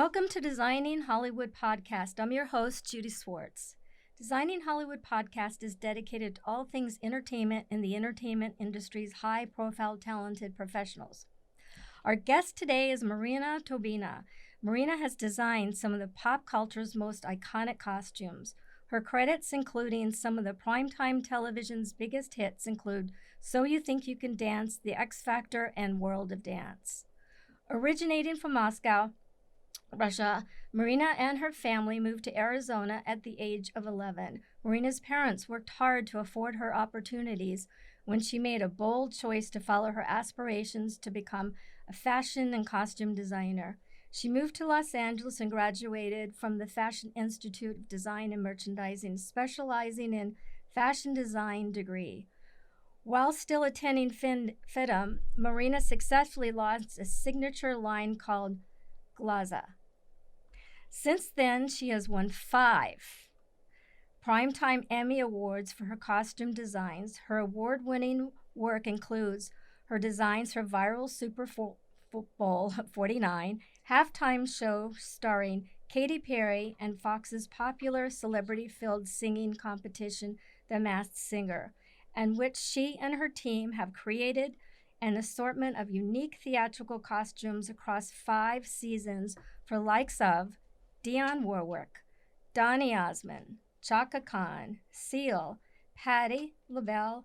Welcome to Designing Hollywood Podcast. I'm your host, Judy Swartz. Designing Hollywood Podcast is dedicated to all things entertainment and the entertainment industry's high-profile, talented professionals. Our guest today is Marina Toybina. Marina has designed some of the pop culture's most iconic costumes. Her credits, including some of the primetime television's biggest hits, include So You Think You Can Dance, The X Factor, and World of Dance. Originating from Moscow, Russia, Marina and her family moved to Arizona at the age of 11. Marina's parents worked hard to afford her opportunities when she made a bold choice to follow her aspirations to become a fashion and costume designer. She moved to Los Angeles and graduated from the Fashion Institute of Design and Merchandising, specializing in fashion design degree. While still attending FIDM, Marina successfully launched a signature line called Glaza. Since then, she has won 5 primetime Emmy Awards for her costume designs. Her award-winning work includes her designs for viral Super Bowl 49, halftime show starring Katy Perry, and Fox's popular celebrity-filled singing competition, The Masked Singer, and which she and her team have created an assortment of unique theatrical costumes across 5 seasons for likes of Dionne Warwick, Donny Osmond, Chaka Khan, Seal, Patti LaBelle,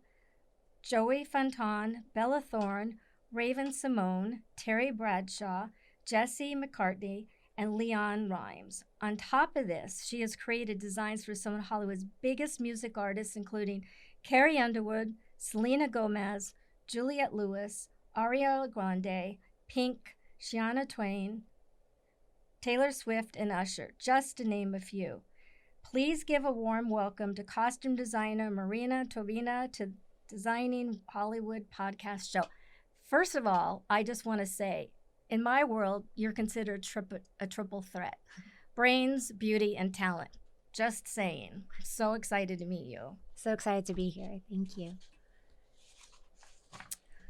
Joey Fontaine, Bella Thorne, Raven Simone, Terry Bradshaw, Jesse McCartney, and Leon Rimes. On top of this, she has created designs for some of Hollywood's biggest music artists, including Carrie Underwood, Selena Gomez, Juliette Lewis, Ariana Grande, Pink, Shania Twain, Taylor Swift, and Usher, just to name a few. Please give a warm welcome to costume designer Marina Toybina to Designing Hollywood Podcast Show. First of all, I just want to say, in my world, you're considered a triple threat. Brains, beauty, and talent. Just saying. So excited to meet you. So excited to be here. Thank you.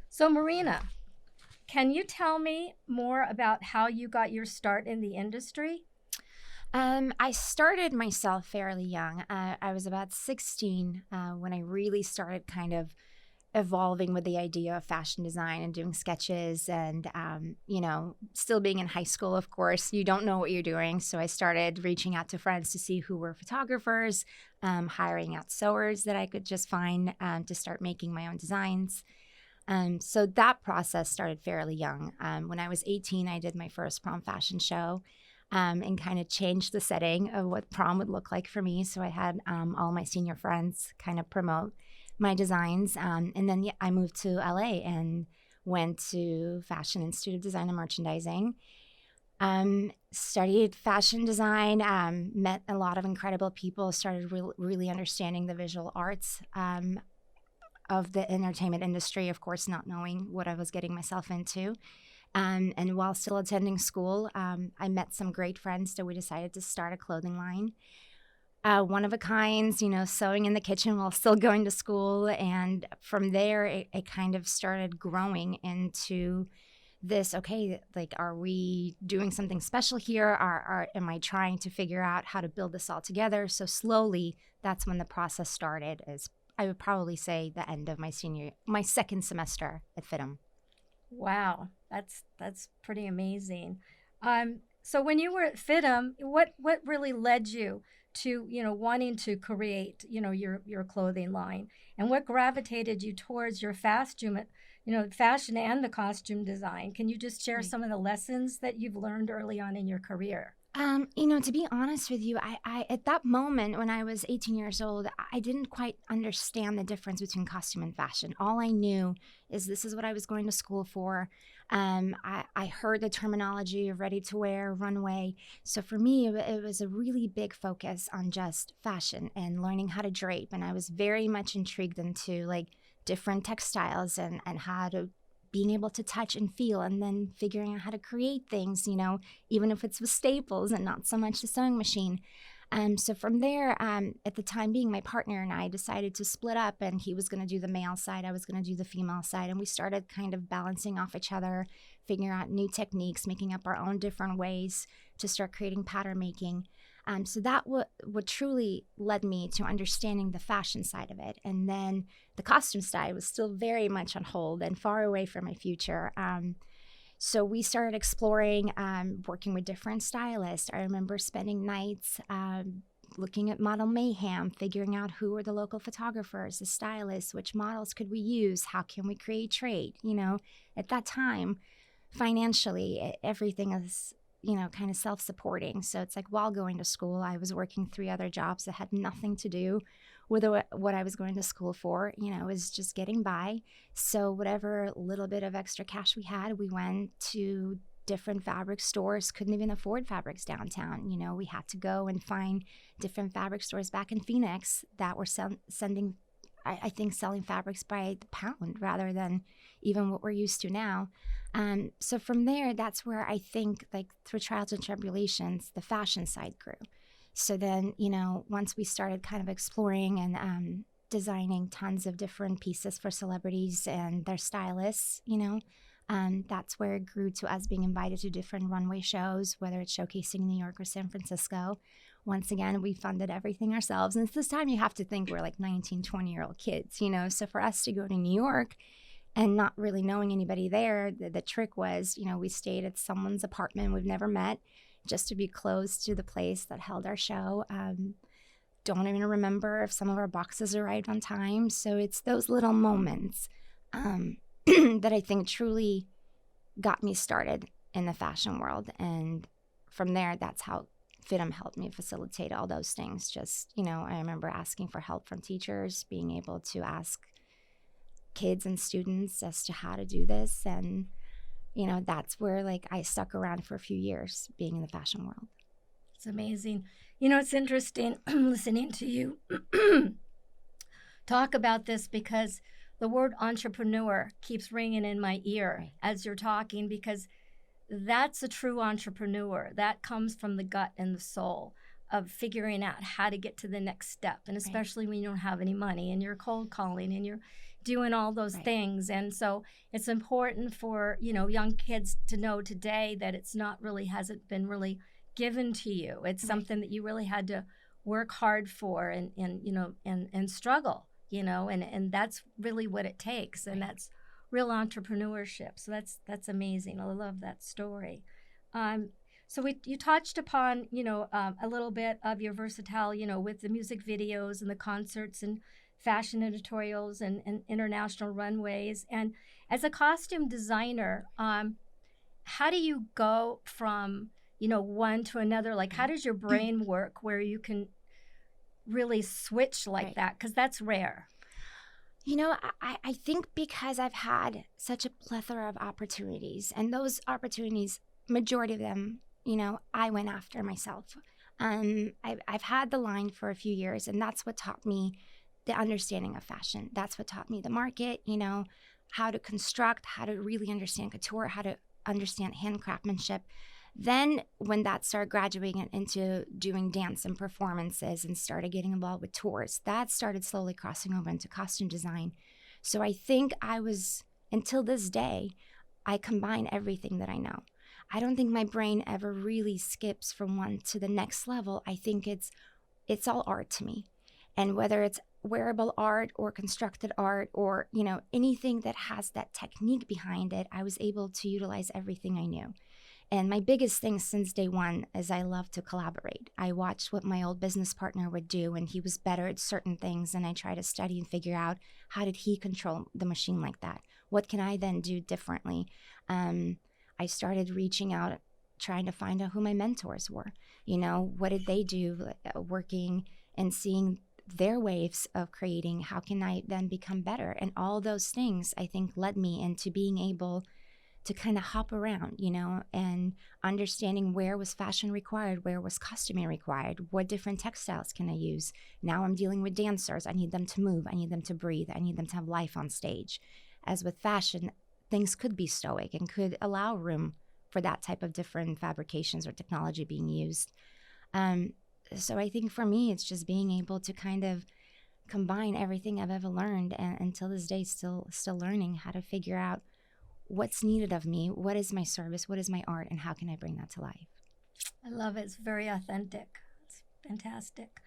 So Marina, can you tell me more about how you got your start in the industry? I started myself fairly young. I was about 16 when I really started kind of evolving with the idea of fashion design and doing sketches and, still being in high school, of course, you don't know what you're doing. So I started reaching out to friends to see who were photographers, hiring out sewers that I could just find to start making my own designs. So that process started fairly young. When I was 18, I did my first prom fashion show and kind of changed the setting of what prom would look like for me. So I had all my senior friends kind of promote my designs. And then I moved to LA and went to Fashion Institute of Design and Merchandising. Studied fashion design, met a lot of incredible people, started really understanding the visual arts of the entertainment industry, of course, not knowing what I was getting myself into. And while still attending school, I met some great friends that we decided to start a clothing line. One of a kind, sewing in the kitchen while still going to school. And from there, it kind of started growing into this, okay, like, are we doing something special here? Am I trying to figure out how to build this all together? So slowly, that's when the process started, is I would probably say the end of my second semester at FIDM. Wow, that's pretty amazing. So when you were at FIDM, what really led you to wanting to create your clothing line, and what gravitated you towards your fashion and the costume design? Can you just share some of the lessons that you've learned early on in your career? To be honest with you, I at that moment when I was 18 years old, I didn't quite understand the difference between costume and fashion. All I knew is this is what I was going to school for. I heard the terminology of ready to wear, runway. So for me, it was a really big focus on just fashion and learning how to drape. And I was very much intrigued into like different textiles and how to being able to touch and feel, and then figuring out how to create things, even if it's with staples and not so much the sewing machine. So from there, at the time being, my partner and I decided to split up, and he was going to do the male side, I was going to do the female side, and we started kind of balancing off each other, figuring out new techniques, making up our own different ways to start creating pattern making. So that what truly led me to understanding the fashion side of it. And then the costume side was still very much on hold and far away from my future. So we started exploring, working with different stylists. I remember spending nights looking at Model Mayhem, figuring out who were the local photographers, the stylists, which models could we use, how can we create trade? You know, at that time, financially, everything is, you know, kind of self-supporting. So it's like while going to school, I was working 3 other jobs that had nothing to do with what I was going to school for. You know, it was just getting by. So whatever little bit of extra cash we had, we went to different fabric stores. Couldn't even afford fabrics downtown. You know, we had to go and find different fabric stores back in Phoenix that were selling fabrics by the pound rather than even what we're used to now. So from there, that's where I think, like, through trials and tribulations, the fashion side grew. So then, you know, once we started kind of exploring and designing tons of different pieces for celebrities and their stylists, you know, that's where it grew to us being invited to different runway shows, whether it's showcasing New York or San Francisco. Once again, we funded everything ourselves. And this time you have to think we're like 19, 20-year-old kids, you know. So for us to go to New York and not really knowing anybody there, the trick was, you know, we stayed at someone's apartment we've never met just to be close to the place that held our show. Don't even remember if some of our boxes arrived on time. So it's those little moments that I think truly got me started in the fashion world. And from there, that's how FIDM helped me facilitate all those things. Just, you know, I remember asking for help from teachers, being able to ask kids and students as to how to do this. And, you know, that's where, like, I stuck around for a few years being in the fashion world. It's amazing. You know, it's interesting listening to you talk about this, because the word entrepreneur keeps ringing in my ear as you're talking, because that's a true entrepreneur. That comes from the gut and the soul of figuring out how to get to the next step. And especially when you don't have any money and you're cold calling and you're doing all those things. And so it's important for, you know, young kids to know today that it's not really, hasn't been really given to you. It's something that you really had to work hard for and you know, and struggle, you know, and that's really what it takes. And that's real entrepreneurship. So that's amazing. I love that story. So you touched upon, you know, a little bit of your versatile, you know, with the music videos and the concerts and fashion editorials and international runways. And as a costume designer, how do you go from, you know, one to another? Like, how does your brain work where you can really switch like that? Because that's rare. You know, I think because I've had such a plethora of opportunities, and those opportunities, majority of them, you know, I went after myself. I've had the line for a few years, and that's what taught me the understanding of fashion. That's what taught me the market, you know, how to construct, how to really understand couture, how to understand hand craftsmanship. Then when that started graduating into doing dance and performances and started getting involved with tours, that started slowly crossing over into costume design. So I think until this day, I combine everything that I know. I don't think my brain ever really skips from one to the next level. I think it's all art to me. And whether it's wearable art or constructed art or, you know, anything that has that technique behind it, I was able to utilize everything I knew. And my biggest thing since day one is I love to collaborate. I watched what my old business partner would do, and he was better at certain things, and I try to study and figure out how did he control the machine like that? What can I then do differently? I started reaching out, trying to find out who my mentors were. You know, what did they do, working and seeing their waves of creating? How can I then become better? And all those things, I think, led me into being able to kind of hop around, you know, and understanding where was fashion required, where was costuming required, what different textiles can I use. Now I'm dealing with dancers. I need them to move. I need them to breathe. I need them to have life on stage. As with fashion, things could be stoic and could allow room for that type of different fabrications or technology being used. So I think for me, it's just being able to kind of combine everything I've ever learned, and until this day, still learning how to figure out what's needed of me, what is my service, what is my art, and how can I bring that to life. I love it. It's very authentic. It's fantastic.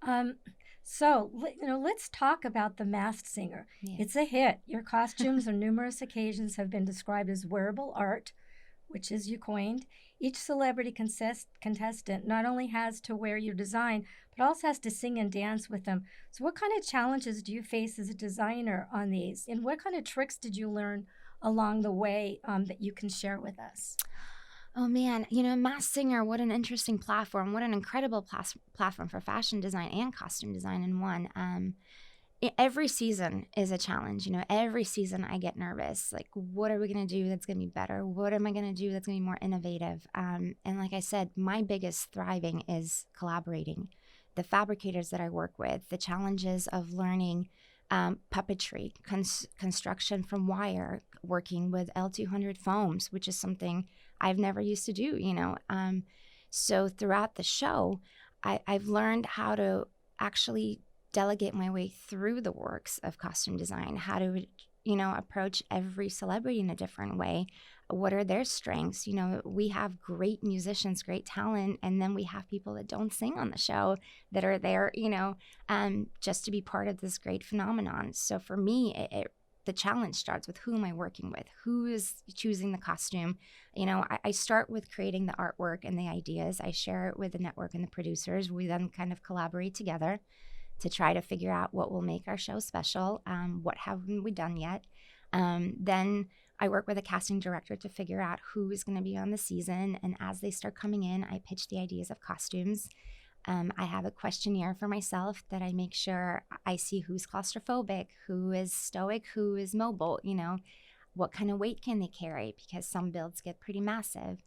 Um, so, let's talk about The Masked Singer. Yeah. It's a hit. Your costumes on numerous occasions have been described as wearable art, which is you coined. Each celebrity contestant not only has to wear your design, but also has to sing and dance with them. So what kind of challenges do you face as a designer on these? And what kind of tricks did you learn along the way that you can share with us? Oh man, Masked Singer, what an interesting platform. What an incredible platform for fashion design and costume design in one. Every season is a challenge. Every season I get nervous. Like, what are we going to do that's going to be better? What am I going to do that's going to be more innovative? And like I said, my biggest thriving is collaborating. The fabricators that I work with, the challenges of learning puppetry, construction from wire, working with L200 foams, which is something I've never used to do, So throughout the show, I've learned how to actually delegate my way through the works of costume design, how to, approach every celebrity in a different way. What are their strengths? We have great musicians, great talent, and then we have people that don't sing on the show that are there, just to be part of this great phenomenon. So for me, the challenge starts with who am I working with? Who is choosing the costume? I start with creating the artwork and the ideas. I share it with the network and the producers. We then kind of collaborate together to try to figure out what will make our show special. What haven't we done yet? Then I work with a casting director to figure out who is going to be on the season. And as they start coming in, I pitch the ideas of costumes. I have a questionnaire for myself that I make sure I see who's claustrophobic, who is stoic, who is mobile, what kind of weight can they carry, because some builds get pretty massive.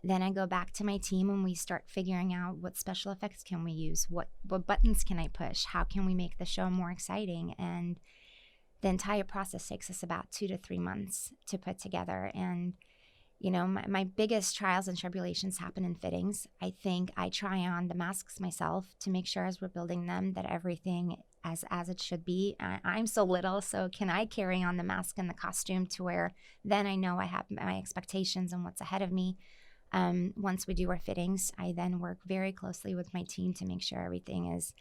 Then I go back to my team and we start figuring out what special effects can we use, what buttons can I push, how can we make the show more exciting. And the entire process takes us about 2 to 3 months to put together. And my biggest trials and tribulations happen in fittings. I think I try on the masks myself to make sure as we're building them that everything as it should be. I'm so little, so can I carry on the mask and the costume to where then I know I have my expectations and what's ahead of me. Once we do our fittings, I then work very closely with my team to make sure everything is,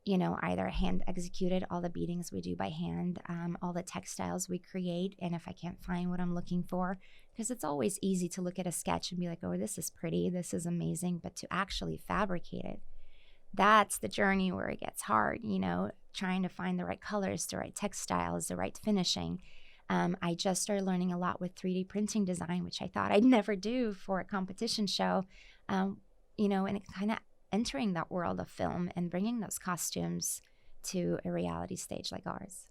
either hand executed, all the beadings we do by hand, all the textiles we create. And if I can't find what I'm looking for, because it's always easy to look at a sketch and be like, oh, this is pretty, this is amazing. But to actually fabricate it, that's the journey where it gets hard, trying to find the right colors, the right textiles, the right finishing. I just started learning a lot with 3D printing design, which I thought I'd never do for a competition show, and it kind of entering that world of film and bringing those costumes to a reality stage like ours.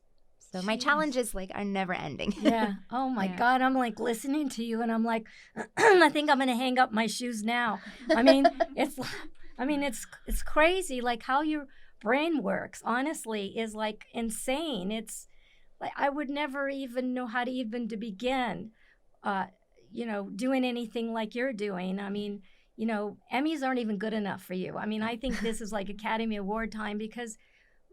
So my challenges are never ending. Yeah. Oh my God. I'm listening to you and I'm like, I think I'm going to hang up my shoes now. I mean, it's crazy. How your brain works, honestly, is insane. It's I would never even know how to even to begin, doing anything like you're doing. I mean, Emmys aren't even good enough for you. I mean, I think this is Academy Award time because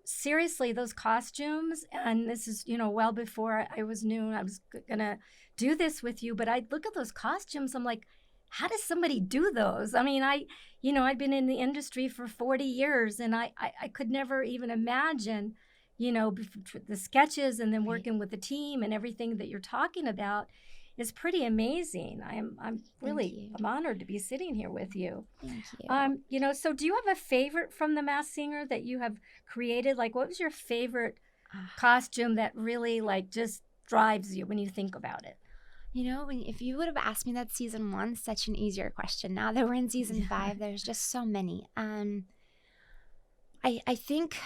seriously, those costumes, and this is, well before I was knew I was going to do this with you, but I look at those costumes, I'm like, how does somebody do those? I mean, I'd been in the industry for 40 years and I could never even imagine, the sketches and then working with the team and everything that you're talking about is pretty amazing. I'm really I'm honored to be sitting here with you. Thank you. So do you have a favorite from The Masked Singer that you have created? What was your favorite costume that really just drives you when you think about it? If you would have asked me that season 1, such an easier question. Now that we're in season 5, there's just so many. I think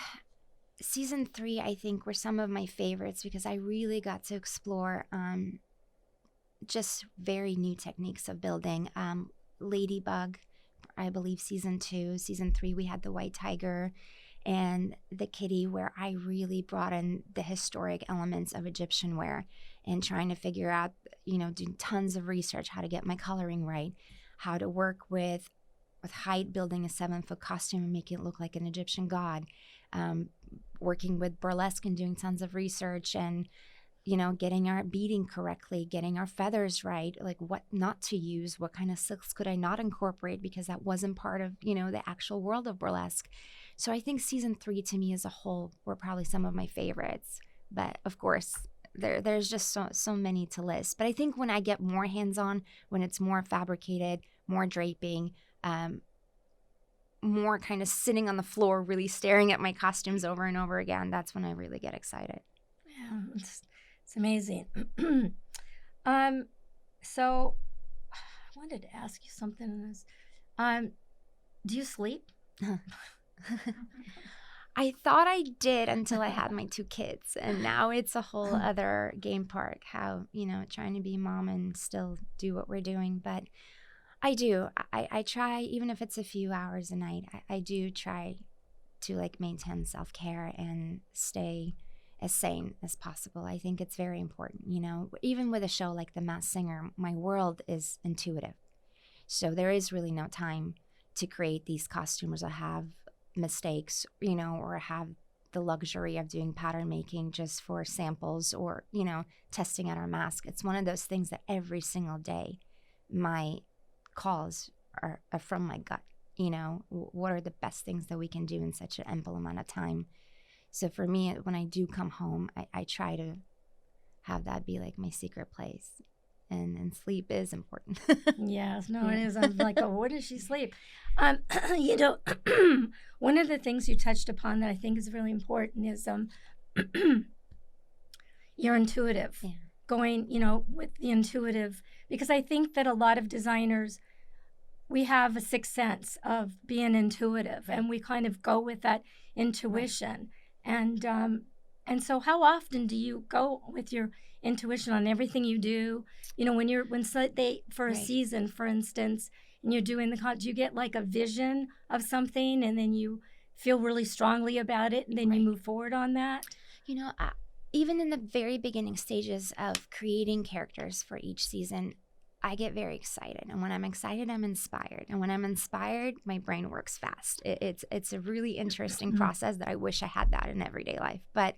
season 3, were some of my favorites because I really got to explore just very new techniques of building. Ladybug, I believe season 2. Season 3, we had the white tiger and the kitty, where I really brought in the historic elements of Egyptian wear and trying to figure out, doing tons of research, how to get my coloring right, how to work with height, building a 7-foot costume and making it look like an Egyptian god, working with burlesque and doing tons of research and, getting our beading correctly, getting our feathers right, like what not to use, what kind of silks could I not incorporate because that wasn't part of, the actual world of burlesque. So I think season 3 to me as a whole were probably some of my favorites. But of course, there's just so many to list. But I think when I get more hands-on, when it's more fabricated, more draping, more kind of sitting on the floor, really staring at my costumes over and over again, that's when I really get excited. Yeah, it's amazing. So I wanted to ask you something on this. Do you sleep? I thought I did until I had my 2 kids, and now it's a whole other game park, how, trying to be a mom and still do what we're doing. But I do. I try, even if it's a few hours a night, I do try to maintain self-care and stay as sane as possible. I think it's very important, even with a show like The Masked Singer, my world is intuitive. So there is really no time to create these costumes or have mistakes, or have the luxury of doing pattern making just for samples or, testing out our mask. It's one of those things that every single day my calls are from my gut. What are the best things that we can do in such an ample amount of time? So for me, when I do come home, I try to have that be like my secret place. And sleep is important. Yes, no, it is. I'm like, oh, where does she sleep? One of the things you touched upon that I think is really important is you're intuitive. Yeah. Going, with the intuitive, because I think that a lot of designers, we have a sixth sense of being intuitive, and we kind of go with that intuition. Right. And so how often do you go with your intuition on everything you do? For a Right. season, for instance, and you're doing do you get like a vision of something and then you feel really strongly about it and then you move forward on that? Even in the very beginning stages of creating characters for each season, I get very excited. And when I'm excited, I'm inspired. And when I'm inspired, my brain works fast. It's a really interesting process that I wish I had that in everyday life. But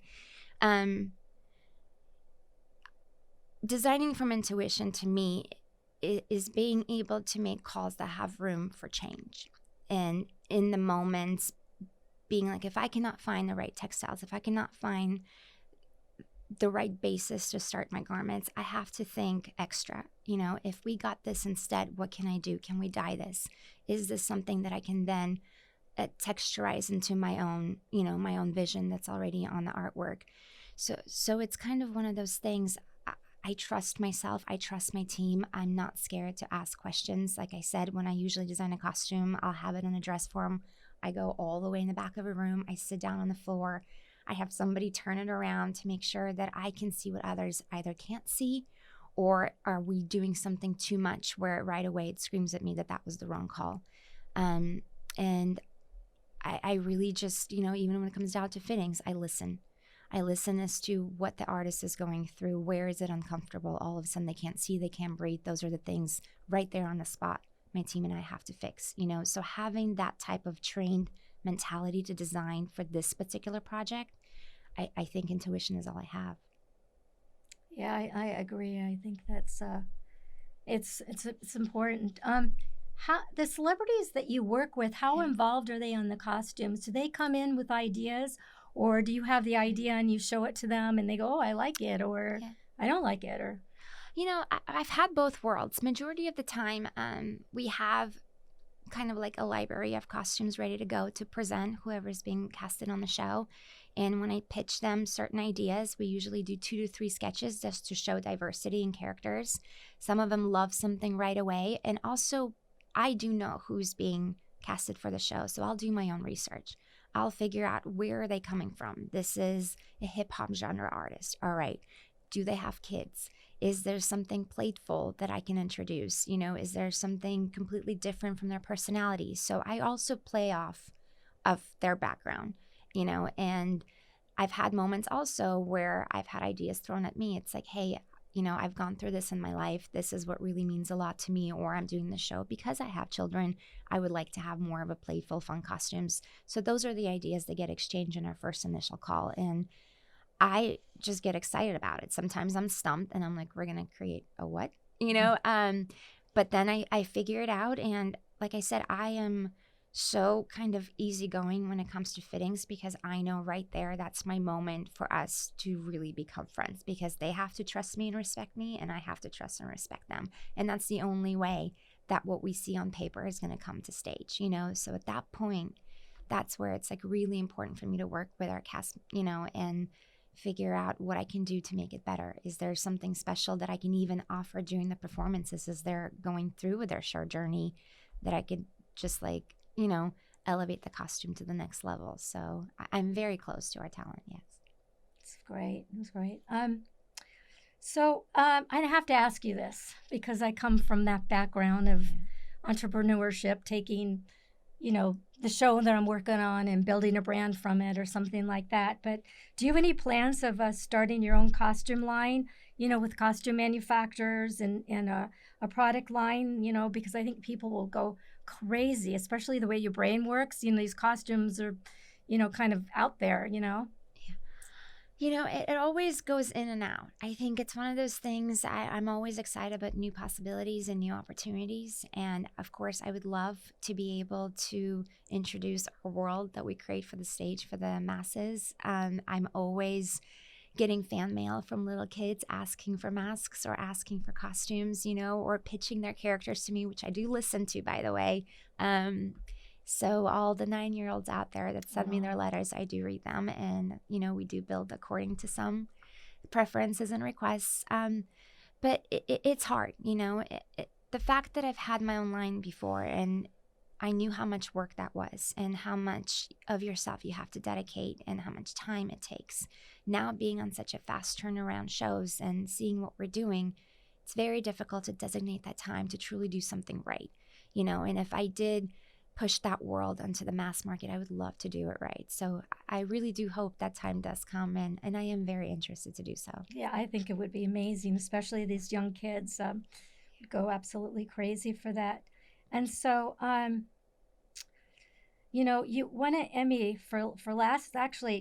designing from intuition to me is being able to make calls that have room for change. And in the moments, being like, if I cannot find the right textiles, if I cannot find the right basis to start my garments, I have to think extra. If we got this instead, what can I do? Can we dye this? Is this something that I can then texturize into my own, my own vision that's already on the artwork? So it's kind of one of those things. I trust myself. I trust my team. I'm not scared to ask questions. Like I said, when I usually design a costume, I'll have it in a dress form. I go all the way in the back of a room. I sit down on the floor. I have somebody turn it around to make sure that I can see what others either can't see, or are we doing something too much where right away it screams at me that was the wrong call. And I really just, even when it comes down to fittings, I listen. I listen as to what the artist is going through. Where is it uncomfortable? All of a sudden they can't see, they can't breathe. Those are the things right there on the spot my team and I have to fix, So having that type of trained mentality to design for this particular project, I think intuition is all I have. Yeah, I agree. I think that's it's important. How the celebrities that you work with, how involved are they on the costumes? Do they come in with ideas, or do you have the idea and you show it to them and they go, "Oh, I like it," or "I don't like it," or? I've had both worlds. Majority of the time, we have kind of like a library of costumes ready to go to present whoever's being casted on the show. And when I pitch them certain ideas, we usually do 2 to 3 sketches just to show diversity in characters. Some of them love something right away. And also, I do know who's being casted for the show, so I'll do my own research. I'll figure out where are they coming from. This is a hip-hop genre artist. All right. Do they have kids? Is there something playful that I can introduce? Is there something completely different from their personality? So I also play off of their background, and I've had moments also where I've had ideas thrown at me. It's like, hey, I've gone through this in my life. This is what really means a lot to me, or I'm doing this show because I have children. I would like to have more of a playful, fun costumes. So those are the ideas that get exchanged in our first initial call. And I just get excited about it. Sometimes I'm stumped and I'm like, we're going to create a what? But then I figure it out. And like I said, I am so kind of easygoing when it comes to fittings, because I know right there that's my moment for us to really become friends, because they have to trust me and respect me, and I have to trust and respect them. And that's the only way that what we see on paper is going to come to stage, So at that point, that's where it's like really important for me to work with our cast, and figure out what I can do to make it better. Is there something special that I can even offer during the performances as they're going through with their show journey that I could just elevate the costume to the next level? So I'm very close to our talent, yes. It's great. It's great. So I have to ask you this, because I come from that background of entrepreneurship, taking, the show that I'm working on and building a brand from it or something like that. But do you have any plans of starting your own costume line, with costume manufacturers and a product line, because I think people will go crazy, especially the way your brain works. These costumes are, kind of out there, It always goes in and out. I think it's one of those things, I'm always excited about new possibilities and new opportunities. And of course, I would love to be able to introduce a world that we create for the stage for the masses. I'm always getting fan mail from little kids asking for masks or asking for costumes, or pitching their characters to me, which I do listen to, by the way. So all the 9-year-olds out there that send me their letters, I do read them. And, we do build according to some preferences and requests. But it's hard, the fact that I've had my own line before, and I knew how much work that was and how much of yourself you have to dedicate and how much time it takes. Now being on such a fast turnaround shows and seeing what we're doing, it's very difficult to designate that time to truly do something right, and if I did push that world onto the mass market, I would love to do it right. So I really do hope that time does come, and I am very interested to do so. Yeah, I think it would be amazing, especially these young kids go absolutely crazy for that. And so, you won an Emmy for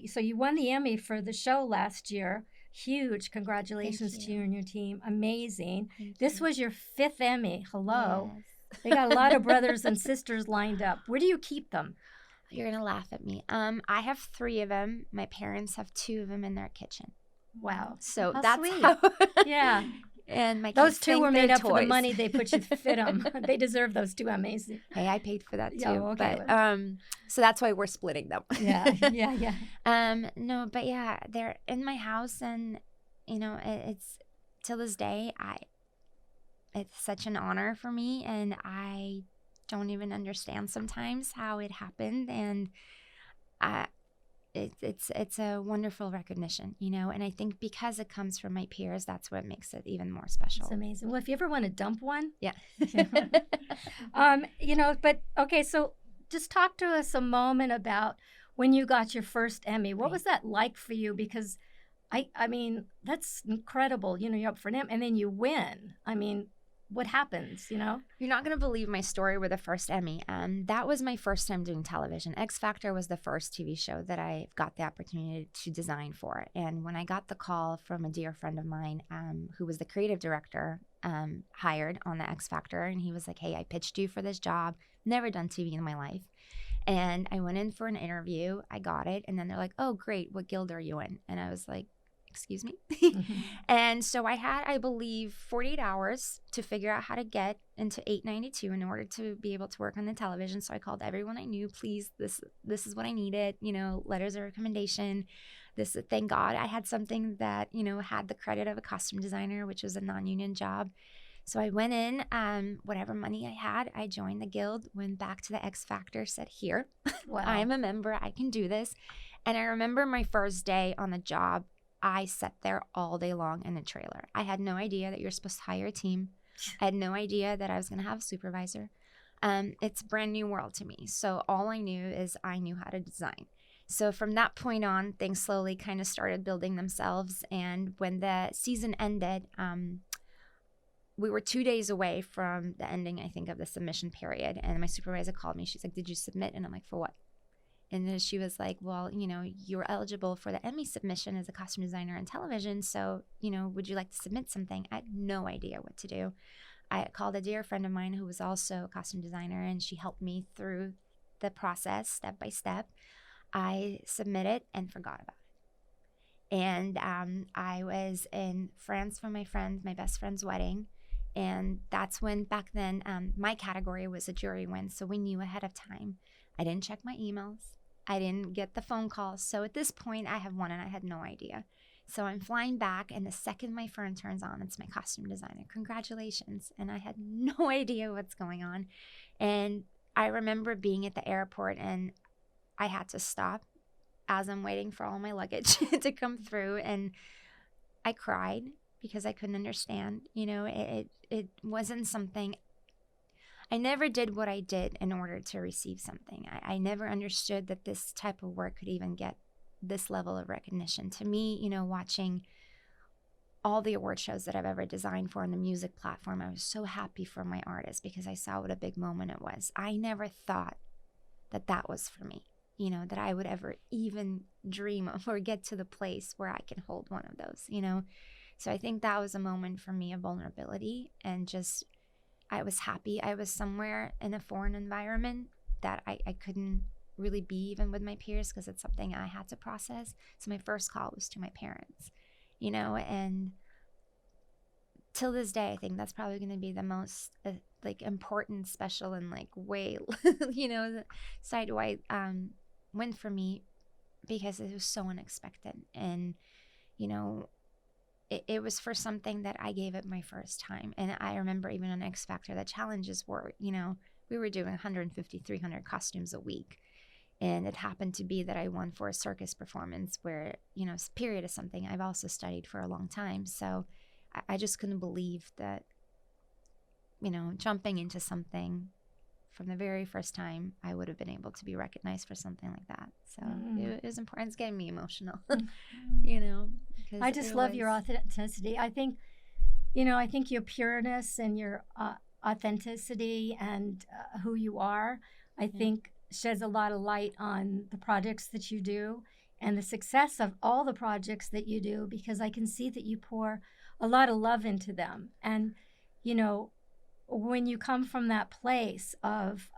so you won the Emmy for the show last year. Huge congratulations to you and your team. Amazing. This was your 5th Emmy. Hello. Yes. They got a lot of brothers and sisters lined up. Where do you keep them? You're going to laugh at me. I have 3 of them. My parents have 2 of them in their kitchen. Wow. So how that's sweet. how. Yeah. And my those 2 were made up toys. for the money they put you to fit them. They deserve those 2. Amazing. Hey, I paid for that too. Yeah, okay. But so that's why we're splitting them. Yeah. No, but yeah, they're in my house, and it's till this day it's such an honor for me, and I don't even understand sometimes how it happened, and it's a wonderful recognition, and I think because it comes from my peers, that's what makes it even more special. It's amazing. Well, if you ever want to dump one, yeah. But okay, so just talk to us a moment about when you got your first Emmy. What was that like for you? Because I mean, that's incredible. You're up for an Emmy and then you win. I mean, what happens, You're not going to believe my story with the first Emmy. That was my first time doing television. X Factor was the first TV show that I got the opportunity to design for. And when I got the call from a dear friend of mine who was the creative director hired on the X Factor, and he was like, hey, I pitched you for this job. Never done TV in my life. And I went in for an interview. I got it. And then they're like, oh, great. What guild are you in? And I was like, excuse me. And so I had, I believe, 48 hours to figure out how to get into 892 in order to be able to work on the television. So I called everyone I knew, please, this is what I needed, letters of recommendation. Thank God I had something that, had the credit of a costume designer, which was a non-union job. So I went in, whatever money I had, I joined the guild, went back to the X Factor, said, here, wow. I am a member, I can do this. And I remember my first day on the job, I sat there all day long in a trailer. I had no idea that you're supposed to hire a team. I had no idea that I was going to have a supervisor. It's a brand new world to me. So all I knew is I knew how to design. So from that point on, things slowly kind of started building themselves. And when the season ended, we were 2 days away from the ending, I think, of the submission period. And my supervisor called me. She's like, did you submit? And I'm like, for what? And then she was like, well, you're eligible for the Emmy submission as a costume designer on television. So, would you like to submit something? I had no idea what to do. I called a dear friend of mine who was also a costume designer, and she helped me through the process step by step. I submitted and forgot about it. And I was in France for my best friend's wedding. And that's when, back then, my category was a jury win. So we knew ahead of time. I didn't check my emails. I didn't get the phone calls. So at this point, I have won and I had no idea. So I'm flying back, and the second my phone turns on, it's my costume designer. Congratulations. And I had no idea what's going on. And I remember being at the airport, and I had to stop as I'm waiting for all my luggage to come through. And I cried because I couldn't understand. It wasn't something. I never did what I did in order to receive something. I never understood that this type of work could even get this level of recognition. To me, watching all the award shows that I've ever designed for on the music platform, I was so happy for my artists because I saw what a big moment it was. I never thought that was for me, that I would ever even dream of or get to the place where I can hold one of those, So I think that was a moment for me of vulnerability, and just I was happy. I was somewhere in a foreign environment that I couldn't really be even with my peers because it's something I had to process. So my first call was to my parents, and till this day, I think that's probably going to be the most important, special, and way, side-wide win for me because it was so unexpected. And, it was for something that I gave it my first time. And I remember even on X Factor, the challenges were, we were doing 150, 300 costumes a week. And it happened to be that I won for a circus performance where, period is something I've also studied for a long time. So I just couldn't believe that, jumping into something from the very first time, I would have been able to be recognized for something like that. So it was important. It's getting me emotional, I just love your authenticity. I think your pureness and your authenticity and who you are, I think sheds a lot of light on the projects that you do and the success of all the projects that you do, because I can see that you pour a lot of love into them. And, when you come from that place of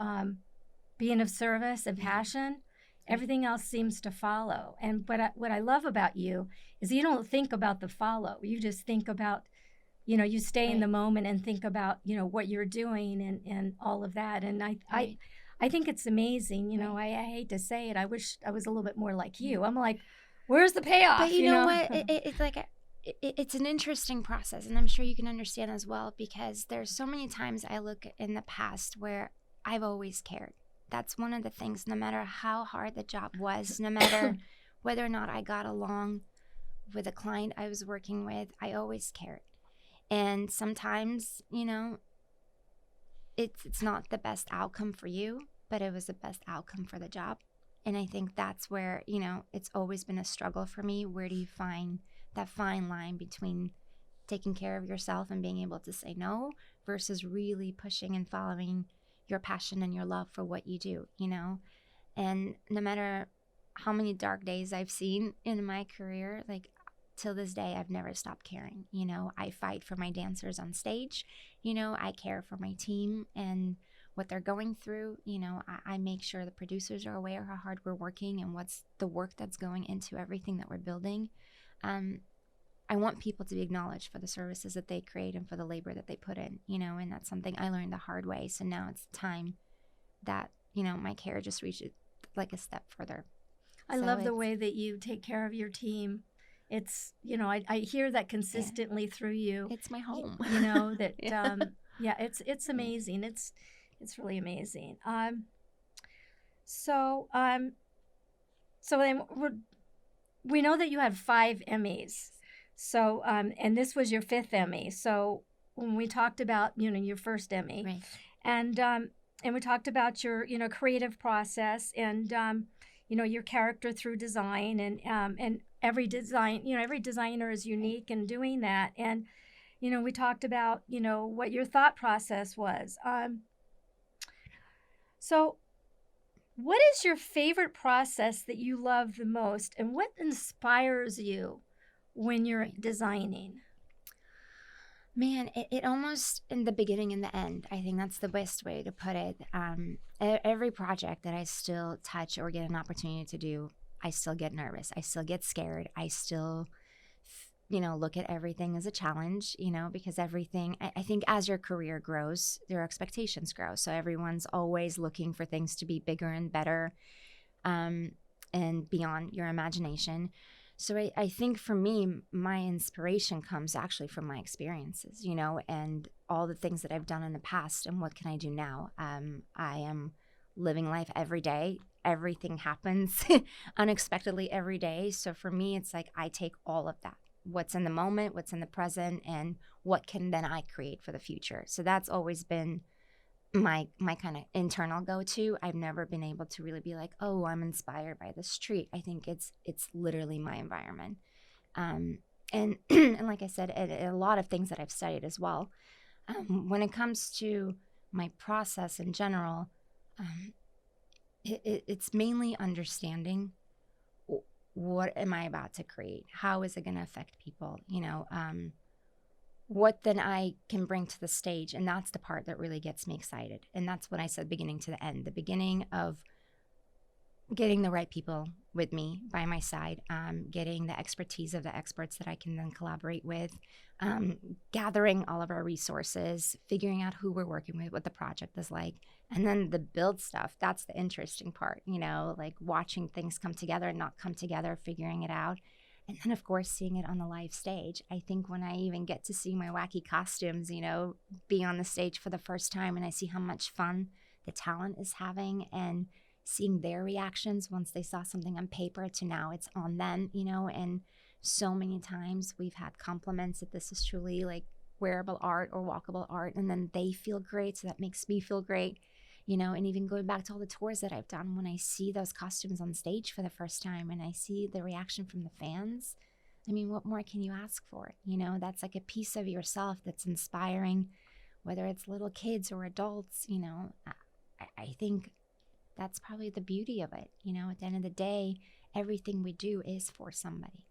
being of service and passion, everything else seems to follow. And what I love about you is you don't think about the follow. You just think about, you stay in the moment and think about, what you're doing and all of that. And I think it's amazing. I hate to say it. I wish I was a little bit more like you. I'm like, where's the payoff? But you know what? It's like it's an interesting process, and I'm sure you can understand as well, because there's so many times I look in the past where I've always cared. That's one of the things, no matter how hard the job was, no matter whether or not I got along with a client I was working with, I always cared. And sometimes, it's not the best outcome for you, but it was the best outcome for the job. And I think that's where, it's always been a struggle for me. Where do you find that fine line between taking care of yourself and being able to say no versus really pushing and following your passion and your love for what you do, And no matter how many dark days I've seen in my career, till this day, I've never stopped caring. I fight for my dancers on stage. I care for my team and what they're going through. I make sure the producers are aware how hard we're working and what's the work that's going into everything that we're building. I want people to be acknowledged for the services that they create and for the labor that they put in, and that's something I learned the hard way. So now it's time that, my care just reaches a step further. I love the way that you take care of your team. It's, I hear that consistently through you. It's my home. That, it's amazing. It's really amazing. So then we know that you had 5 Emmys. So, and this was your 5th Emmy. So when we talked about, your first Emmy, right. And we talked about your, creative process and, your character through design and every designer is unique in doing that. And, we talked about, what your thought process was. So What is your favorite process that you love the most, and what inspires you when you're designing? Man, it almost in the beginning and the end. I think that's the best way to put it. Every project that I still touch or get an opportunity to do, I still get nervous. I still get scared. I still, look at everything as a challenge, because everything, I think as your career grows, your expectations grow. So everyone's always looking for things to be bigger and better, and beyond your imagination. So I think for me, my inspiration comes actually from my experiences, and all the things that I've done in the past and what can I do now? I am living life every day. Everything happens unexpectedly every day. So for me, it's like I take all of that, what's in the moment, what's in the present, and what can then I create for the future. So that's always been my kind of internal go-to. I've never been able to really be like, oh, I'm inspired by the street. I think it's literally my environment. And and like I said, a lot of things that I've studied as well. When it comes to my process in general, it's mainly understanding what am I about to create? How is it going to affect people? What then I can bring to the stage. And that's the part that really gets me excited. And that's what I said beginning to the end, the beginning of getting the right people with me by my side, getting the expertise of the experts that I can then collaborate with, gathering all of our resources, figuring out who we're working with, what the project is like, and then the build stuff. That's the interesting part, like watching things come together and not come together, figuring it out. And then, of course, seeing it on the live stage. I think when I even get to see my wacky costumes, be on the stage for the first time, and I see how much fun the talent is having and seeing their reactions once they saw something on paper to now it's on them, and so many times we've had compliments that this is truly like wearable art or walkable art, and then they feel great. So that makes me feel great. And even going back to all the tours that I've done, when I see those costumes on stage for the first time and I see the reaction from the fans, I mean, what more can you ask for? That's like a piece of yourself that's inspiring, whether it's little kids or adults. I think that's probably the beauty of it. At the end of the day, everything we do is for somebody.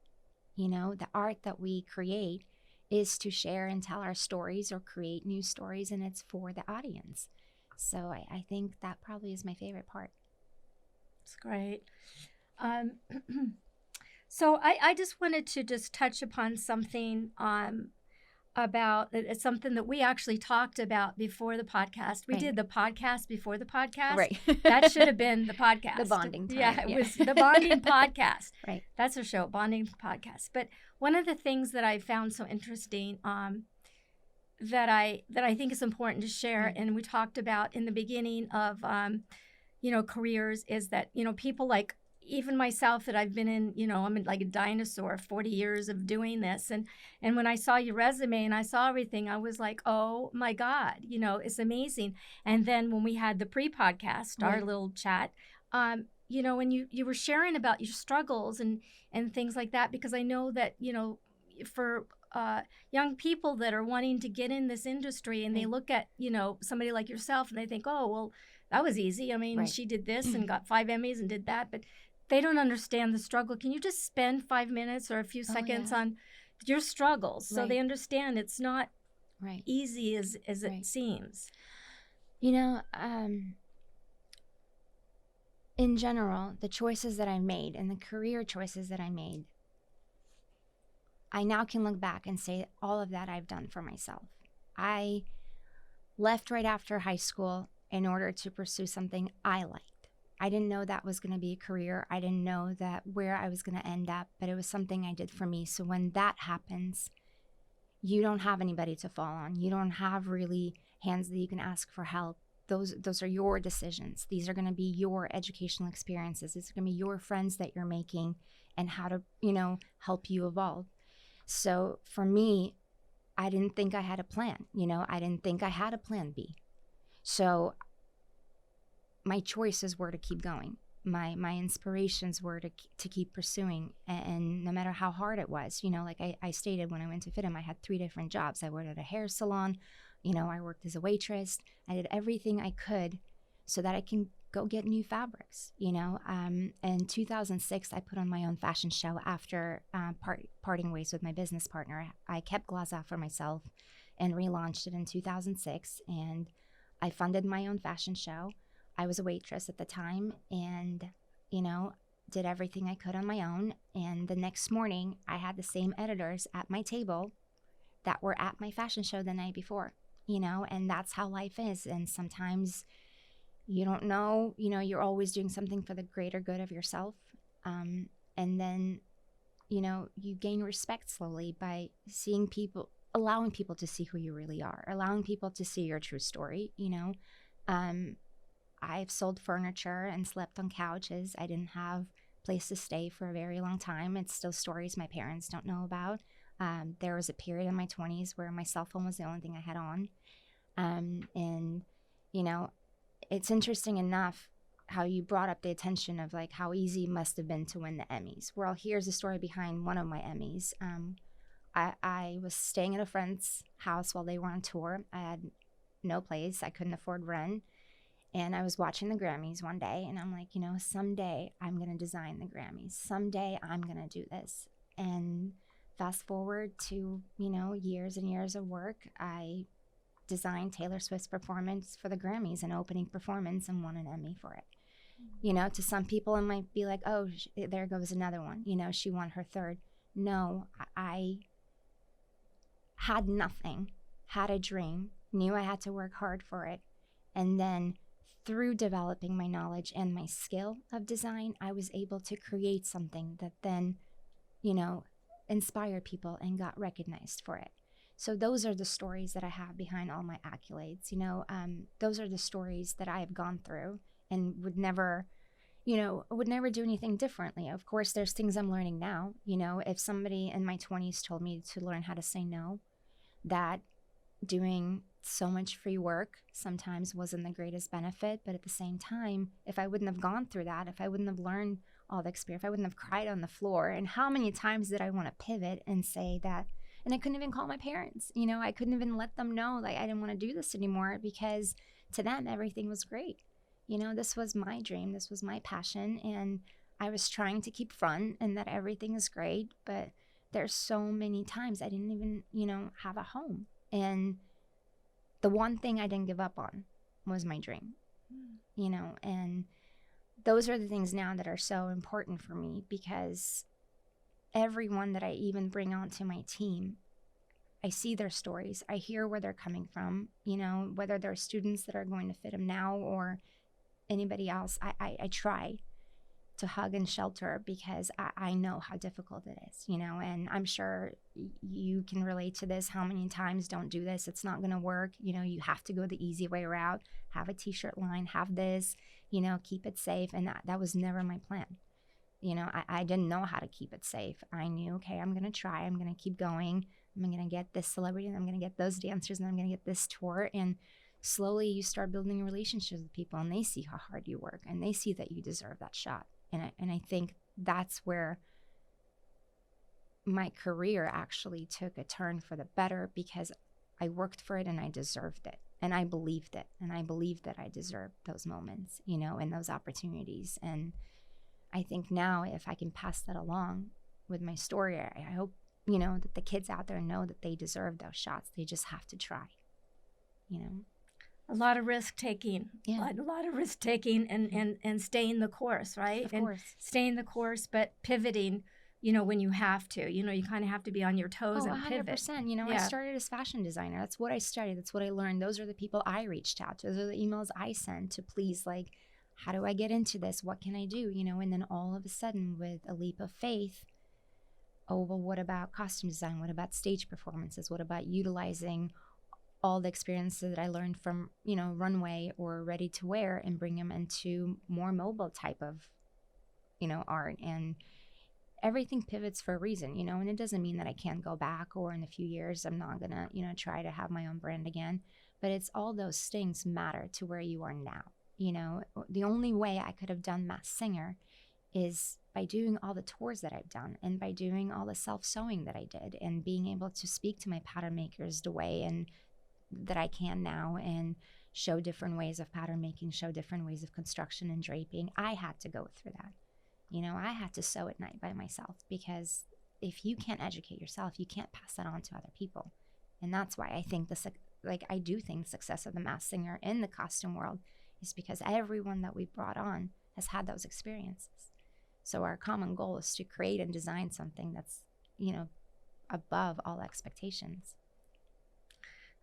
The art that we create is to share and tell our stories or create new stories, and it's for the audience. So I think that probably is my favorite part. That's great. So I just wanted to just touch upon something about it's something that we actually talked about before the podcast. We did the podcast before the podcast. Right. That should have been the podcast. The bonding time. Yeah, it was the bonding podcast. Right. That's a show, bonding podcast. But one of the things that I found so interesting that I think is important to share, and we talked about in the beginning of careers, is that people like even myself that I've been in, I'm like a dinosaur, 40 years of doing this, and when I saw your resume and I saw everything, I was like, oh my God, it's amazing. And then when we had the pre-podcast, our little chat, when you were sharing about your struggles and things like that, because I know that for young people that are wanting to get in this industry and they look at, somebody like yourself and they think, oh, well, that was easy. I mean, she did this and got 5 Emmys and did that, but they don't understand the struggle. Can you just spend 5 minutes or a few seconds on your struggles so they understand it's not easy as it seems? In general, the choices that I made and the career choices that I made, I now can look back and say all of that I've done for myself. I left right after high school in order to pursue something I liked. I didn't know that was going to be a career. I didn't know that where I was going to end up, but it was something I did for me. So when that happens, you don't have anybody to fall on. You don't have really hands that you can ask for help. Those are your decisions. These are going to be your educational experiences. These are going to be your friends that you're making and how to, help you evolve. So for me, I didn't think I had a plan. I didn't think I had a plan B. So my choices were to keep going. My inspirations were to keep pursuing. And no matter how hard it was, like I stated when I went to FIDM, I had 3 different jobs. I worked at a hair salon. I worked as a waitress. I did everything I could so that I can go get new fabrics, you know. In 2006, I put on my own fashion show after parting ways with my business partner. I kept Glaza for myself and relaunched it in 2006, and I funded my own fashion show. I was a waitress at the time, and, you know, did everything I could on my own. And the next morning, I had the same editors at my table that were at my fashion show the night before, you know, and that's how life is. And sometimes you don't know, you know, you're always doing something for the greater good of yourself. And then, you know, you gain respect slowly by seeing people, allowing people to see who you really are, allowing people to see your true story, you know. I've sold furniture and slept on couches. I didn't have a place to stay for a very long time. It's still stories my parents don't know about. There was a period in my 20s where my cell phone was the only thing I had on. And, you know, it's interesting enough how you brought up the attention of like how easy it must have been to win the Emmys. Well, here's the story behind one of my Emmys. I was staying at a friend's house while they were on tour. I had no place. I couldn't afford rent. And I was watching the Grammys one day, and I'm like, you know, someday I'm going to design the Grammys. Someday I'm going to do this. And fast forward to, you know, years and years of work, I designed Taylor Swift's performance for the Grammys, an opening performance, and won an Emmy for it. You know, to some people it might be like, oh, there goes another one. You know, she won her third. No, I had nothing, had a dream, knew I had to work hard for it. And then through developing my knowledge and my skill of design, I was able to create something that then, you know, inspired people and got recognized for it. So those are the stories that I have behind all my accolades. You know, those are the stories that I have gone through and would never, you know, would never do anything differently. Of course, there's things I'm learning now. You know, if somebody in my 20s told me to learn how to say no, that doing so much free work sometimes wasn't the greatest benefit. But at the same time, if I wouldn't have gone through that, if I wouldn't have learned all the experience, if I wouldn't have cried on the floor, and how many times did I want to pivot and say that, and I couldn't even call my parents, you know, I couldn't even let them know like I didn't want to do this anymore, because to them, everything was great. You know, this was my dream, this was my passion, and I was trying to keep front and that everything is great, but there's so many times I didn't even, you know, have a home. And the one thing I didn't give up on was my dream, you know, and those are the things now that are so important for me, because everyone that I even bring onto my team, I see their stories. I hear where they're coming from, you know, whether they're students that are going to FIDM now or anybody else. I try to hug and shelter, because I know how difficult it is, you know, and I'm sure you can relate to this. How many times don't do this? It's not going to work. You know, you have to go the easy way route, have a t-shirt line, have this, you know, keep it safe. And that was never my plan. You know, I didn't know how to keep it safe. I knew, okay, I'm going to try, I'm going to keep going. I'm going to get this celebrity, and I'm going to get those dancers, and I'm going to get this tour. And slowly you start building relationships with people, and they see how hard you work, and they see that you deserve that shot. And I think that's where my career actually took a turn for the better, because I worked for it and I deserved it. And I believed it. And I believed that I deserved those moments, you know, and those opportunities. And I think now if I can pass that along with my story, I hope, you know, that the kids out there know that they deserve those shots. They just have to try, you know. A lot of risk taking, yeah. a lot of risk taking, and staying the course, right? Of course. Staying the course, but pivoting, you know, when you have to. You know, you kind of have to be on your toes and 100%. pivot. You know, Yeah. I started as fashion designer. That's what I studied. That's what I learned. Those are the people I reached out to. Those are the emails I sent to please, like, how do I get into this? What can I do? You know, and then all of a sudden, with a leap of faith, oh, well, what about costume design? What about stage performances? What about utilizing all the experiences that I learned from, you know, runway or ready to wear, and bring them into more mobile type of, you know, art? And everything pivots for a reason, you know, and it doesn't mean that I can't go back, or in a few years I'm not gonna, you know, try to have my own brand again. But it's all those things matter to where you are now. You know, the only way I could have done Masked Singer is by doing all the tours that I've done, and by doing all the self-sewing that I did, and being able to speak to my pattern makers the way, and that I can now and show different ways of pattern making, show different ways of construction and draping. I had to go through that. You know, I had to sew at night by myself, because if you can't educate yourself, you can't pass that on to other people. And that's why I think I do think the success of the Masked Singer in the costume world is because everyone that we've brought on has had those experiences. So our common goal is to create and design something that's, you know, above all expectations.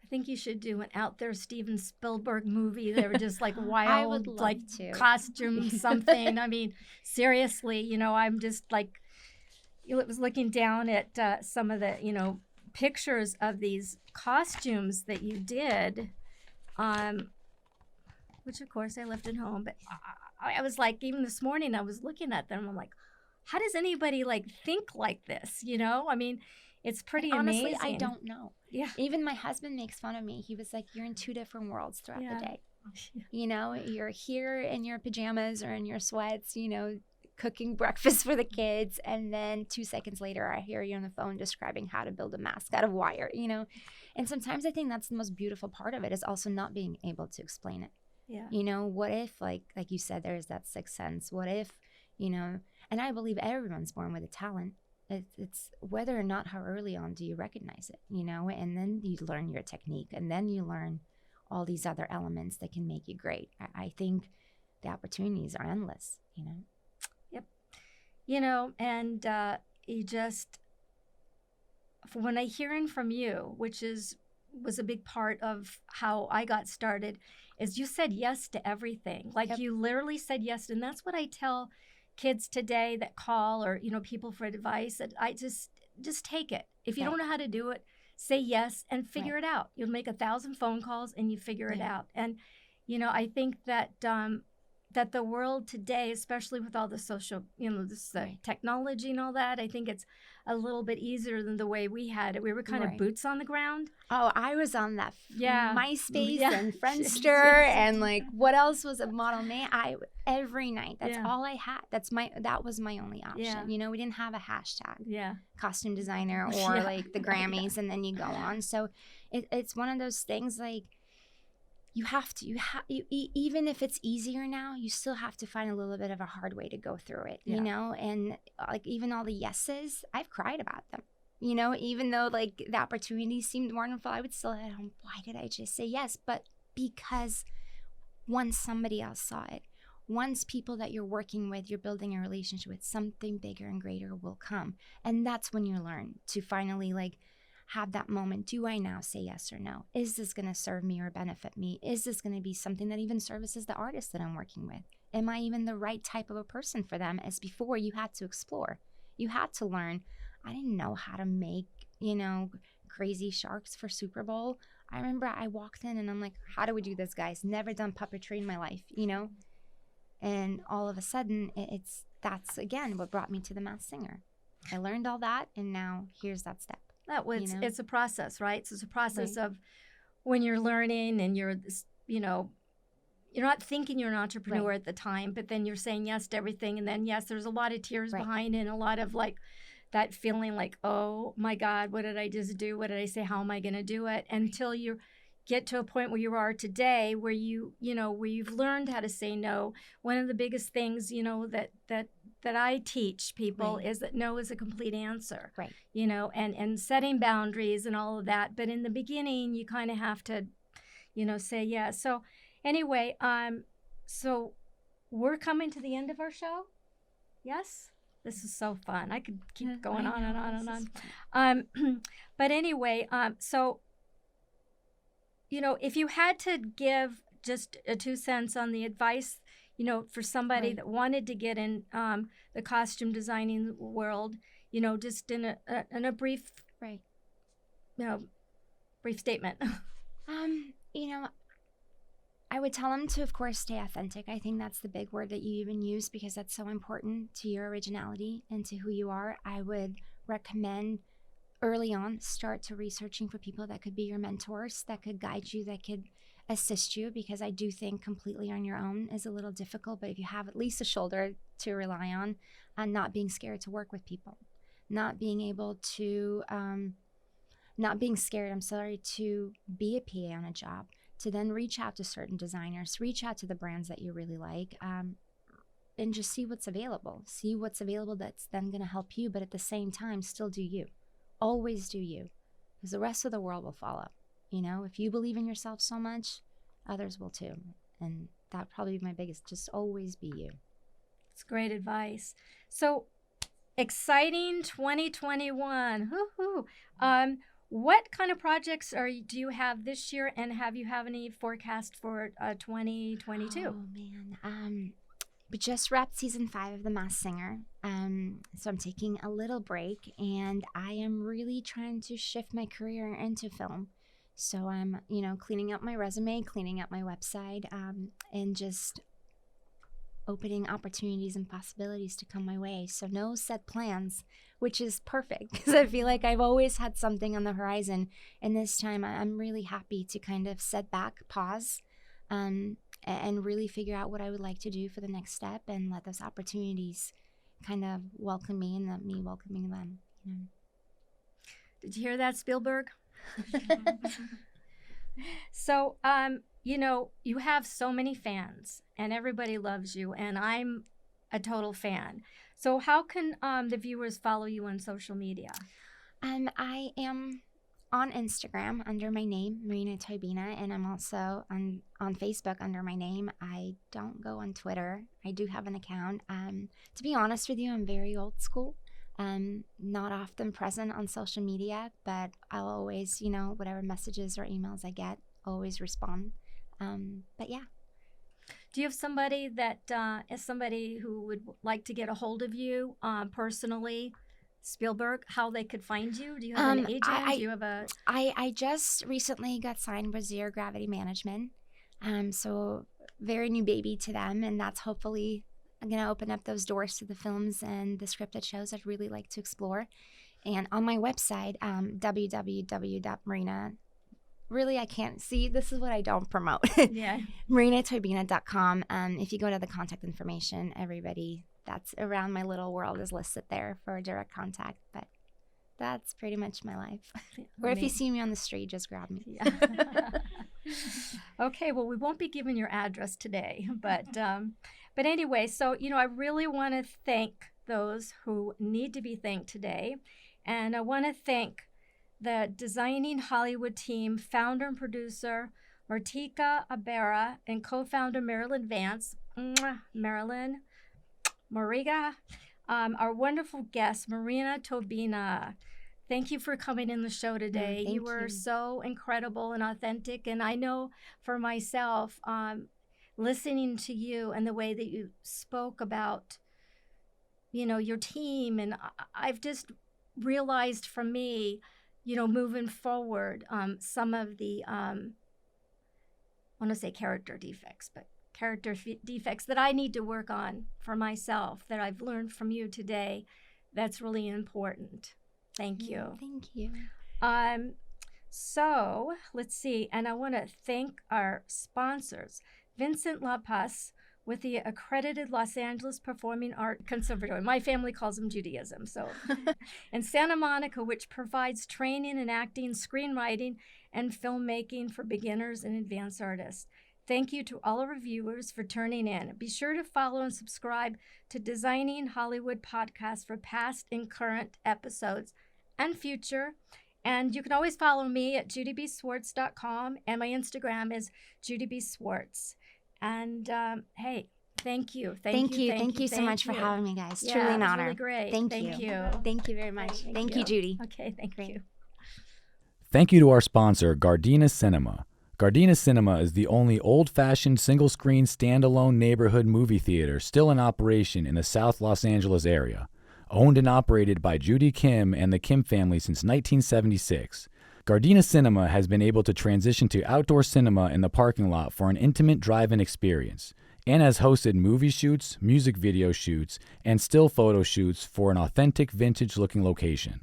I think you should do an out there Steven Spielberg movie. They were just like wild, I would love like to. costumes, something. I mean, seriously, you know, I'm just like, I was looking down at some of the, you know, pictures of these costumes that you did, which of course I left at home. But I was like, even this morning, I was looking at them. I'm like, how does anybody like think like this? You know, I mean, it's pretty Honestly, amazing. I don't know. Yeah. Even my husband makes fun of me. He was like, you're in two different worlds throughout the day. Yeah. You know, you're here in your pajamas or in your sweats, you know, cooking breakfast for the kids. And then 2 seconds later, I hear you on the phone describing how to build a mask out of wire, you know. And sometimes I think that's the most beautiful part of it, is also not being able to explain it. Yeah. You know, what if, like you said, there's that sixth sense? What if, you know, and I believe everyone's born with a talent. It's whether or not how early on do you recognize it, you know, and then you learn your technique, and then you learn all these other elements that can make you great. I think the opportunities are endless, you know. Yep. You know, and you just, when I hearing from you, which was a big part of how I got started, is you said yes to everything. Like Yep. you literally said yes. And that's what I tell kids today that call, or, you know, people for advice, that I just take it. If you don't know how to do it, say yes and figure it out. You'll make 1,000 phone calls and you figure it out. And, you know, I think that that the world today, especially with all the social, you know, this technology and all that, I think it's a little bit easier than the way we had it. We were kind of boots on the ground. Oh, I was on that MySpace Yeah. and Friendster and like what else was a model name? Every night. That's all I had. That was my only option. Yeah. You know, we didn't have a hashtag. Yeah. Costume designer or like the Grammys and then you go on. So it's one of those things, like, you have to, even if it's easier now, you still have to find a little bit of a hard way to go through it, you know? And like, even all the yeses, I've cried about them, you know, even though like the opportunity seemed wonderful, I would still at home, why did I just say yes? But because once somebody else saw it, once people that you're working with, you're building a relationship with, something bigger and greater will come. And that's when you learn to finally like have that moment. Do I now say yes or no? Is this going to serve me or benefit me? Is this going to be something that even services the artist that I'm working with? Am I even the right type of a person for them? As before, you had to explore. You had to learn. I didn't know how to make, you know, crazy sharks for Super Bowl. I remember I walked in and I'm like, how do we do this, guys? Never done puppetry in my life, you know? And all of a sudden, that's again what brought me to the Masked Singer. I learned all that, and now here's that step. It's a process, right? So it's a process of when you're learning and you're, you know, you're not thinking you're an entrepreneur at the time, but then you're saying yes to everything. And then, yes, there's a lot of tears behind it and a lot of like that feeling like, oh my God, what did I just do? What did I say? How am I going to do it? Until you get to a point where you are today, where where you've learned how to say no. One of the biggest things, you know, that I teach people is that no is a complete answer, you know, and setting boundaries and all of that. But in the beginning, you kind of have to, you know, say yes. So anyway, so we're coming to the end of our show. Yes? This is so fun. I could keep going on and on and on. But anyway, so, you know, if you had to give just a 2 cents on the advice, you know, for somebody that wanted to get in the costume designing world, you know, just in a brief, you know, brief statement. You know, I would tell them to, of course, stay authentic. I think that's the big word that you even use, because that's so important to your originality and to who you are. I would recommend early on, start to researching for people that could be your mentors, that could guide you, that could assist you, because I do think completely on your own is a little difficult. But if you have at least a shoulder to rely on, and not being scared to work with people, not being able to not being scared, to be a PA on a job, to then reach out to certain designers, reach out to the brands that you really like, and just see what's available. See what's available that's then going to help you, but at the same time, still do you. Always do you, because the rest of the world will follow. You know, if you believe in yourself so much, others will too. And that probably be my biggest, just always be you. It's great advice. So exciting 2021. Woo-hoo. What kind of projects do you have this year, and have you any forecast for 2022? Oh man, we just wrapped season 5 of The Masked Singer, so I'm taking a little break, and I am really trying to shift my career into film. So I'm, cleaning up my resume, cleaning up my website, and just opening opportunities and possibilities to come my way. So no set plans, which is perfect because I feel like I've always had something on the horizon. And this time I'm really happy to kind of set back, pause, and really figure out what I would like to do for the next step and let those opportunities kind of welcome me and me welcoming them. Did you hear that, Spielberg? So, you have so many fans and everybody loves you, and I'm a total fan. So how can the viewers follow you on social media? I am on Instagram under my name, Marina Toybina, and I'm also on Facebook under my name. I don't go on Twitter. I do have an account. To be honest with you, I'm very old school. Not often present on social media, but I'll always, whatever messages or emails I get, always respond. But yeah. Do you have somebody that is somebody who would like to get a hold of you personally, Spielberg, how they could find you? Do you have an agent? Do you have a... I just recently got signed with Zero Gravity Management. So very new baby to them, and that's hopefully I'm going to open up those doors to the films and the scripted shows I'd really like to explore. And on my website, www.marina, really, I can't see. This is what I don't promote. Yeah. MarinaToybina.com. If you go to the contact information, everybody that's around my little world is listed there for direct contact. But that's pretty much my life. Or if you see me on the street, just grab me. Yeah. Okay. Well, we won't be giving your address today, but anyway, so, I really want to thank those who need to be thanked today. And I want to thank the Designing Hollywood team, founder and producer Martika Abera, and co-founder Marilyn Vance. Marilyn, Mariga, our wonderful guest, Marina Toybina. Thank you for coming in the show today. You were so incredible and authentic. And I know for myself, listening to you and the way that you spoke about, your team, and I've just realized for me, moving forward, some of the, I want to say character defects, but defects that I need to work on for myself that I've learned from you today. That's really important. Thank you. Thank you. So let's see. And I want to thank our sponsors, Vincent LaPaz with the accredited Los Angeles Performing Art Conservatory. My family calls them Judaism. So, and Santa Monica, which provides training in acting, screenwriting, and filmmaking for beginners and advanced artists. Thank you to all our viewers for tuning in. Be sure to follow and subscribe to Designing Hollywood podcast for past and current episodes and future. And you can always follow me at judybswartz.com, and my Instagram is judybswartz. And hey, thank you. Thank you so much for having me, guys. Yeah, truly an honor. Really great. Thank you. Thank you very much. Thank you, Judy. Okay, thank you. Thank you to our sponsor, Gardena Cinema. Gardena Cinema is the only old-fashioned single-screen standalone neighborhood movie theater still in operation in the South Los Angeles area. Owned and operated by Judy Kim and the Kim family since 1976. Gardena Cinema has been able to transition to outdoor cinema in the parking lot for an intimate drive-in experience, and has hosted movie shoots, music video shoots, and still photo shoots for an authentic vintage-looking location.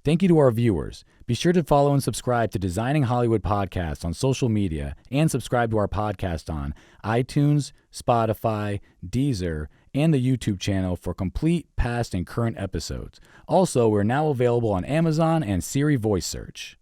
Thank you to our viewers. Be sure to follow and subscribe to Designing Hollywood Podcast on social media, and subscribe to our podcast on iTunes, Spotify, Deezer, and the YouTube channel for complete past and current episodes. Also, we're now available on Amazon and Siri Voice Search.